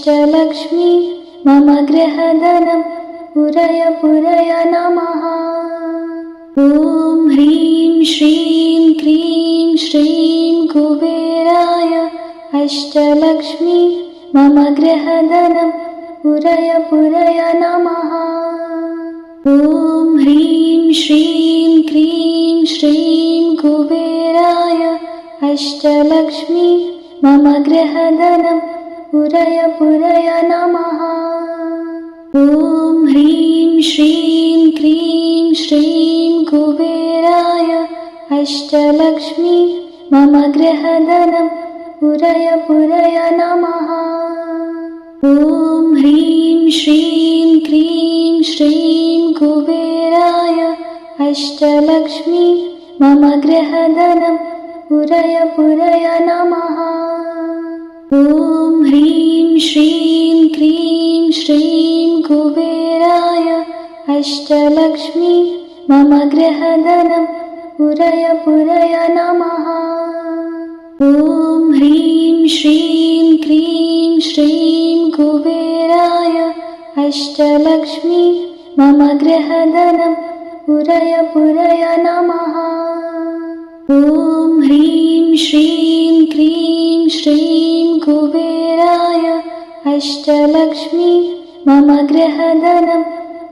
अष्टलक्ष्मी मम गृहधनं पुरय पुरय नमः। ॐ ह्रीं श्रीं क्रीं श्रीं कुबेराय अष्टलक्ष्मी मम गृहधनं पुरय पुरय नमः। ॐ ह्रीं श्रीं क्रीं श्रीं कुबेराय अष्टलक्ष्मी मम गृहधनं पुरय पुरय नमः। ॐ ह्रीं श्रीं क्रीं श्रीं कुबेराय अष्टलक्ष्मी मम गृहधनं पुरय पुरय नमः। ॐ ह्रीं श्रीं क्रीं श्रीं कुबेराय अष्टलक्ष्मी मम गृहधनं पुरय पुरय नमः। ॐ ह्रीं श्रीं क्रीं श्रीं कुबेराय अष्टलक्ष्मी मम गृहधनं पुरय पुरय नमः। ॐ ह्रीं श्रीं क्रीं श्रीं कुबेराय अष्टलक्ष्मी मम गृहधनं पुरय पुरय नमः। ॐ ह्रीं श्रीं क्रीं श्रीं कुबेराय अष्टलक्ष्मी मम गृहधनं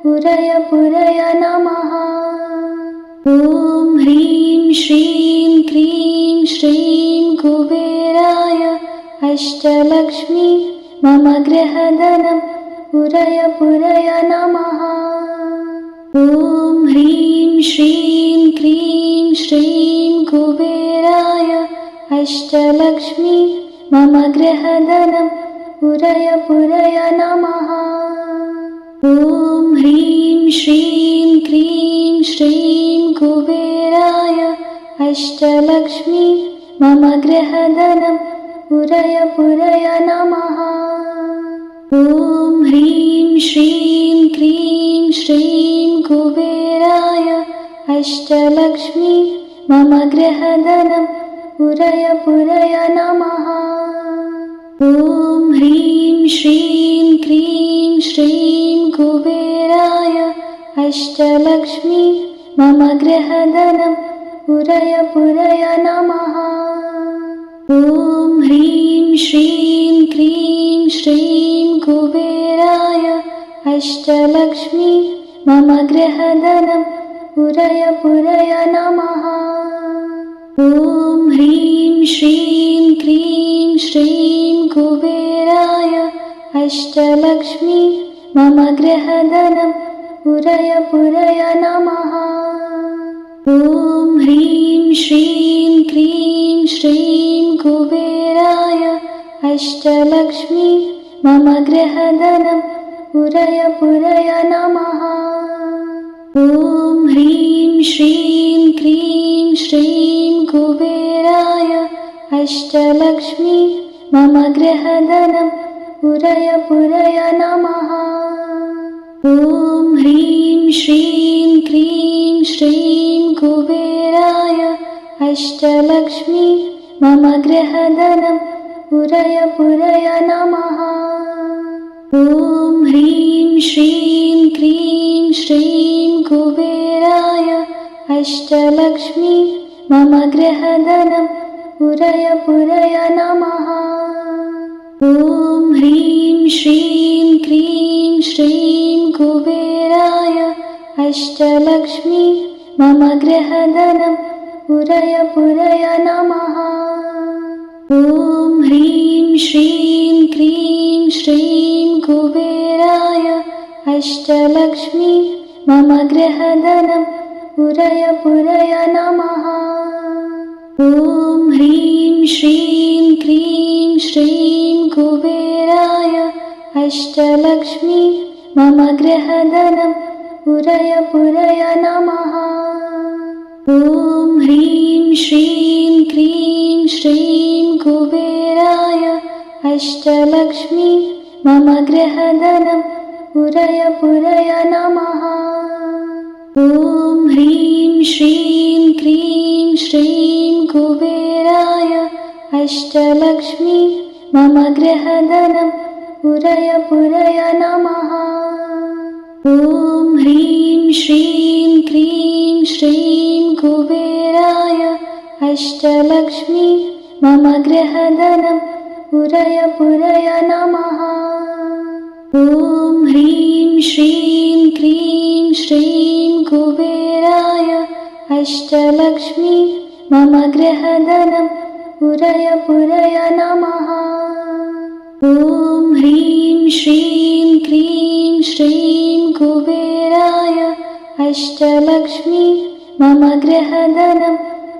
पुरय पुरय नमः। ॐ ह्रीं श्रीं क्रीं श्रीं कुबेराय अष्टलक्ष्मी मम गृहधनं पुरय पुरय नमः। ॐ ह्रीं श्रीं क्रीं श्रीं कुबेराय अष्टलक्ष्मी मम गृहधनं पुरय पुरय नमः। ॐ ह्रीं श्रीं क्रीं श्रीं कुबेराय अष्टलक्ष्मी मम गृहधनं पुरय पुरय नमः। ॐ ह्रीं श्रीं क्रीं श्रीं कुबेराय अष्टलक्ष्मी मम गृहधनं पुरय पुरय नमः। ॐ ह्रीं श्रीं क्रीं श्रीं कुबेराय अष्टलक्ष्मी मम गृहधनं पुरय पुरय नमः। ॐ ह्रीं श्रीं क्रीं श्रीं कुबेराय अष्टलक्ष्मी मम गृहधनं पुरय पुरय नमः। ॐ ह्रीं श्रीं क्रीं श्रीं कुबेराय अष्टलक्ष्मी मम गृहधनं पुरय पुरय नमः। ॐ ह्रीं श्रीं क्रीं श्रीं कुबेराय अष्टलक्ष्मी मम गृहधनं पुरय पुरय नमः। ॐ ह्रीं श्रीं क्रीं श्रीं कुबेराय अष्टलक्ष्मी मम गृहधनं पुरय पुरय नमः। ॐ ह्रीं श्रीं क्रीं श्रीं कुबेराय अष्टलक्ष्मी मम गृहधनं पुरय पुरय नमः। ॐ ह्रीं श्रीं क्रीं श्रीं कुबेराय अष्टलक्ष्मी मम गृहधनं पुरय पुरय नमः। ॐ ह्रीं श्रीं क्रीं श्रीं कुबेराय अष्टलक्ष्मी मम गृहधनं पुरय पुरय नमः। ॐ ह्रीं श्रीं क्रीं श्रीं कुबेराय अष्टलक्ष्मी मम गृहधनं पुरय पुरय नमः। ॐ ह्रीं श्रीं क्रीं श्रीं कुबेराय अष्टलक्ष्मी मम गृहधनं पुरय पुरय नमः। ॐ ह्रीं श्रीं क्रीं श्रीं कुबेराय अष्टलक्ष्मी मम गृहधनं पुरय पुरय नमः। ॐ ह्रीं श्रीं क्रीं श्रीं कुबेराय अष्टलक्ष्मी मम गृहधनं पुरय पुरय नमः। ॐ ह्रीं श्रीं क्रीं श्रीं कुबेराय अष्टलक्ष्मी मम गृहधनं पुरय पुरय नमः। ॐ ह्रीं श्रीं क्रीं श्रीं कुबेराय अष्टलक्ष्मी मम गृहधनं पुरय पुरय नमः। ॐ ह्रीं श्रीं क्रीं श्रीं कुबेराय अष्टलक्ष्मी मम गृहधनं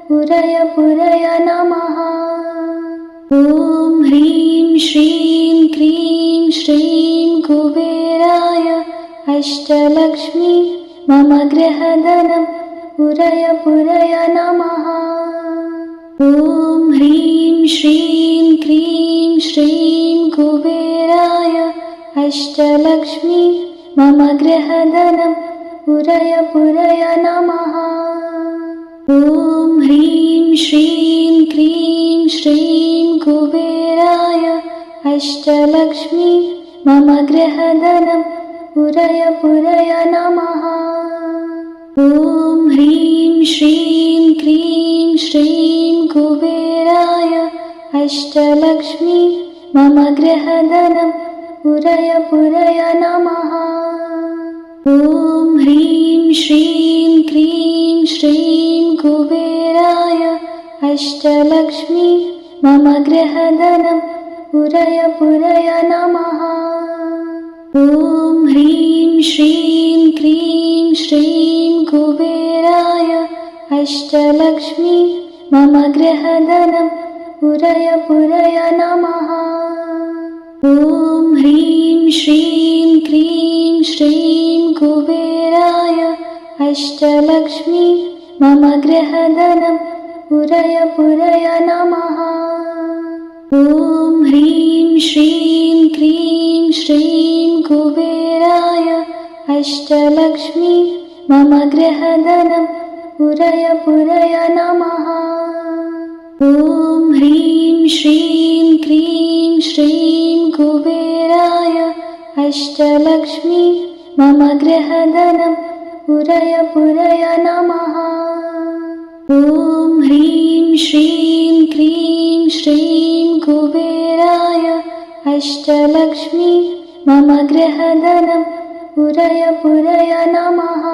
पुरय पुरय नमः। ॐ ह्रीं श्रीं क्रीं श्रीं कुबेराय अष्टलक्ष्मी मम गृहधनं पुरय पुरय नमः। ॐ ह्रीं श्रीं क्रीं श्रीं कुबेराय अष्टलक्ष्मी मम गृहधनं पुरय पुरय नमः। ॐ ह्रीं श्रीं क्रीं श्रीं कुबेराय अष्टलक्ष्मी मम गृहधनं पुरय पुरय नमः। ॐ ह्रीं श्रीं क्रीं श्रीं कुबेराय अष्टलक्ष्मी मम गृहधनं पुरय पुरय नमः। ॐ ह्रीं श्रीं क्रीं श्रीं कुबेराय अष्टलक्ष्मी मम गृहधनं पुरय पुरय नमः। ॐ ह्रीं श्रीं क्रीं श्रीं कुबेराय अष्टलक्ष्मी मम गृहधनं पुरय पुरय नमः। ॐ ह्रीं श्रीं क्रीं श्रीं कुबेराय अष्टलक्ष्मी मम गृहधनं पुरय पुरय नमः। ॐ ह्रीं श्रीं क्रीं श्रीं कुबेराय अष्टलक्ष्मी मम गृहधनं पुरय पुरय नमः। ॐ ह्रीं श्रीं क्रीं श्रीं कुबेराय अष्टलक्ष्मी मम गृहधनं पुरय पुरय नमः। ॐ ह्रीं श्रीं क्रीं श्रीं कुबेराय अष्टलक्ष्मी मम गृहधनं पुरय पुरय नमः।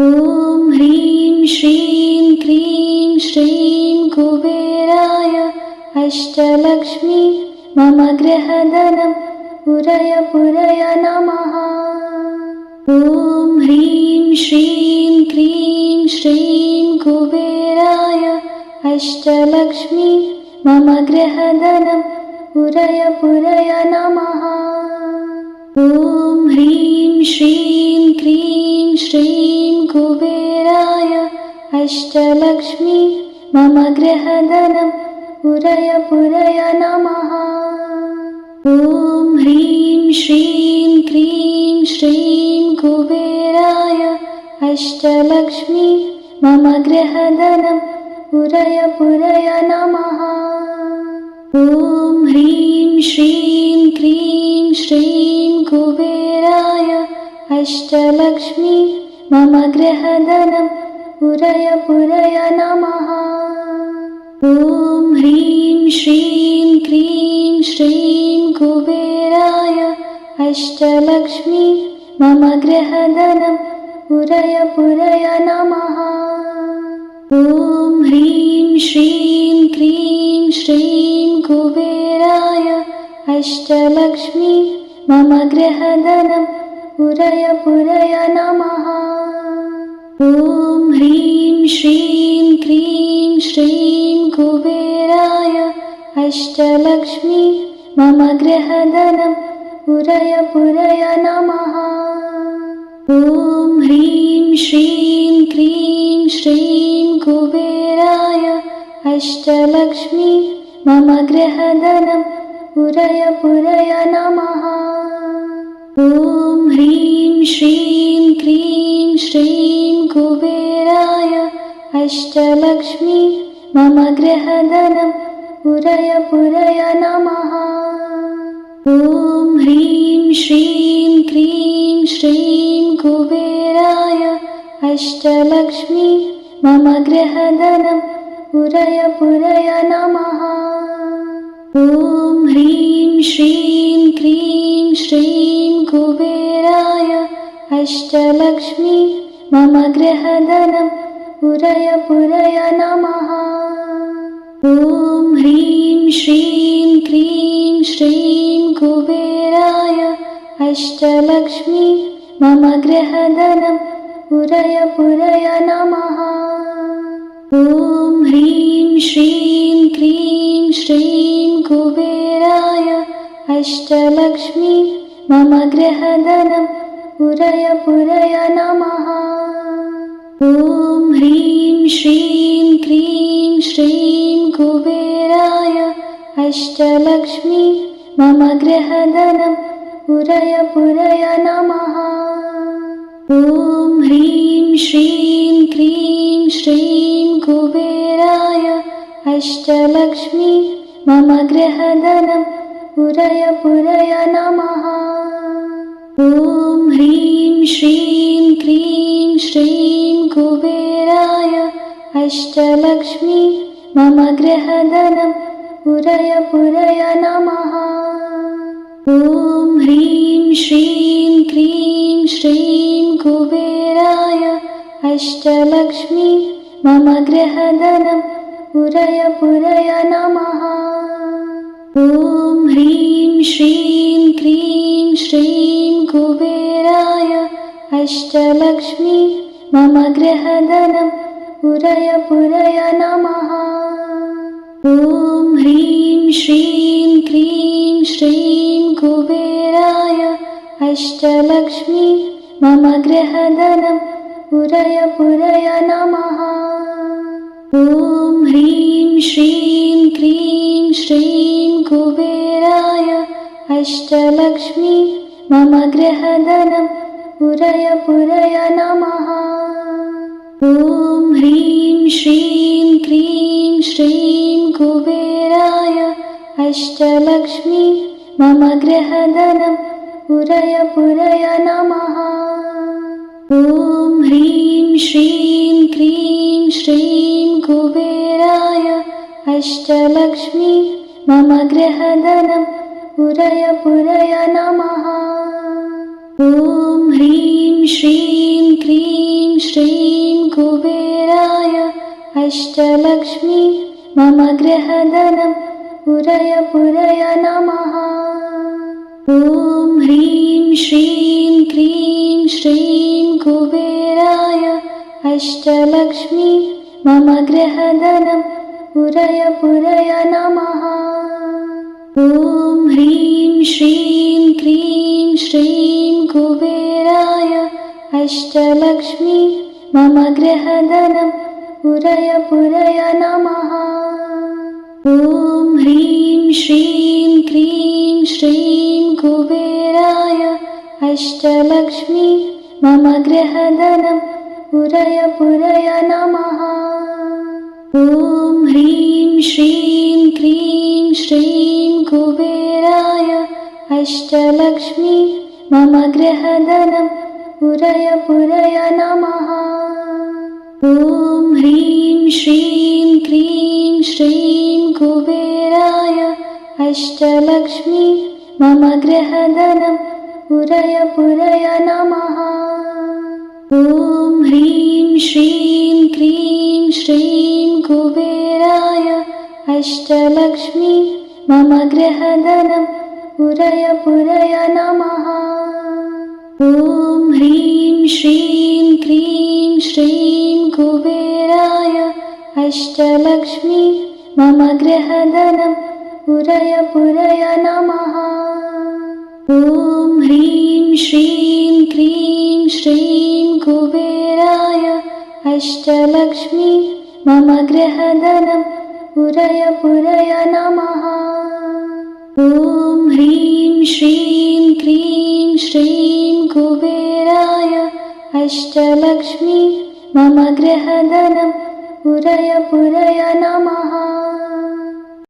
ॐ ह्रीं श्रीं क्रीं श्रीं कुबेराय अष्टलक्ष्मी मम गृहधनं पुरय पुरय नमः। ॐ ह्रीं श्रीं क्रीं श्रीं कुबेराय अष्टलक्ष्मी मम गृहधनं पुरय पुरय नमः। ॐ ह्रीं श्रीं क्रीं श्रीं कुबेराय अष्टलक्ष्मी मम गृहधनं पुरय पुरय नमः। ॐ ह्रीं श्रीं क्रीं श्रीं कुबेराय अष्टलक्ष्मी मम गृहधनं पुरय पुरय नमः। ॐ ह्रीं श्रीं क्रीं श्रीं कुबेराय अष्टलक्ष्मी मम गृहधनं पुरय पुरय नमः। ॐ ह्रीं श्रीं क्रीं श्रीं कुबेराय अष्टलक्ष्मी मम गृहधनं पुरय पुरय नमः। ॐ ह्रीं श्रीं क्रीं श्रीं कुबेराय अष्टलक्ष्मी मम गृहधनं पुरय पुरय नमः। ॐ ह्रीं श्रीं क्रीं श्रीं कुबेराय अष्टलक्ष्मी मम गृहधनं पुरय पुरय नमः। ॐ ह्रीं श्रीं क्रीं श्रीं कुबेराय अष्टलक्ष्मी मम गृहधनं पुरय पुरय नमः। ॐ ह्रीं श्रीं क्रीं श्रीं कुबेराय अष्टलक्ष्मी मम गृहधनं पुरय पुरय नमः। ॐ ह्रीं श्रीं क्रीं श्रीं कुबेराय अष्टलक्ष्मी मम गृहधनं पुरय पुरय नमः। ॐ ह्रीं श्रीं क्रीं श्रीं कुबेराय अष्टलक्ष्मी मम गृहधनं पुरय पुरय नमः। ॐ ह्रीं श्रीं क्रीं श्रीं कुबेराय अष्टलक्ष्मी मम गृहधनं पुरय पुरय नमः। ॐ ह्रीं श्रीं क्रीं श्रीं कुबेराय अष्टलक्ष्मी मम गृहधनं पुरय पुरय नमः। ॐ ह्रीं श्रीं क्रीं श्रीं कुबेराय अष्टलक्ष्मी मम गृहधनं पुरय पुरय नमः। ॐ ह्रीं श्रीं क्रीं श्रीं कुबेराय अष्टलक्ष्मी मम गृहधनं पुरय पुरय नमः। ॐ ह्रीं श्रीं क्रीं श्रीं कुबेराय अष्टलक्ष्मी मम गृहधनं पुरय पुरय नमः। ॐ ह्रीं श्रीं क्रीं श्रीं कुबेराय अष्टलक्ष्मी मम गृहधनं पुरय पुरय नमः। ॐ ह्रीं श्रीं क्रीं श्रीं कुबेराय अष्टलक्ष्मी मम गृहधनं पुरय पुरय नमः। ॐ ह्रीं श्रीं क्रीं श्रीं कुबेराय अष्टलक्ष्मी मम गृहधनं पुरय पुरय नमः। ॐ ह्रीं श्रीं क्रीं श्रीं कुबेराय अष्टलक्ष्मी मम गृहधनं पुरय पुरय नमः। ॐ ह्रीं श्रीं क्रीं श्रीं कुबेराय अष्टलक्ष्मी मम गृहधनं पुरय पुरय नमः। ॐ ह्रीं श्रीं क्रीं श्रीं कुबेराय अष्टलक्ष्मी मम गृहधनं पुरय पुरय नमः। ॐ ह्रीं श्रीं क्रीं श्रीं कुबेराय अष्टलक्ष्मी मम गृहधनं पुरय पुरय नमः। ॐ ह्रीं श्रीं क्रीं श्रीं कुबेराय अष्टलक्ष्मी मम गृहधनं पुरय पुरय नमः। ॐ ह्रीं श्रीं क्रीं श्रीं कुबेराय अष्टलक्ष्मी मम गृहधनं पुरय पुरय नमः। ॐ ह्रीं श्रीं क्रीं श्रीं कुबेराय अष्टलक्ष्मी मम गृहधनं पुरय पुरय नमः। ॐ ह्रीं श्रीं क्रीं श्रीं कुबेराय अष्टलक्ष्मी मम गृहधनं पुरय पुरय नमः। ॐ ह्रीं श्रीं क्रीं श्रीं कुबेराय अष्टलक्ष्मी मम गृहधनं पुरय पुरय नमः। ॐ ह्रीं श्रीं क्रीं श्रीं कुबेराय अष्टलक्ष्मी मम गृहधनं पुरय पुरय नमः। ॐ ह्रीं श्रीं क्रीं श्रीं कुबेराय अष्टलक्ष्मी मम गृहधनं पुरय पुरय नमः। ॐ ह्रीं श्रीं क्रीं श्रीं कुबेराय अष्टलक्ष्मी मम गृहधनं पुरय पुरय नमः। ॐ ह्रीं श्रीं क्रीं श्रीं कुबेराय अष्टलक्ष्मी मम गृहधनं पुरय पुरय नमः।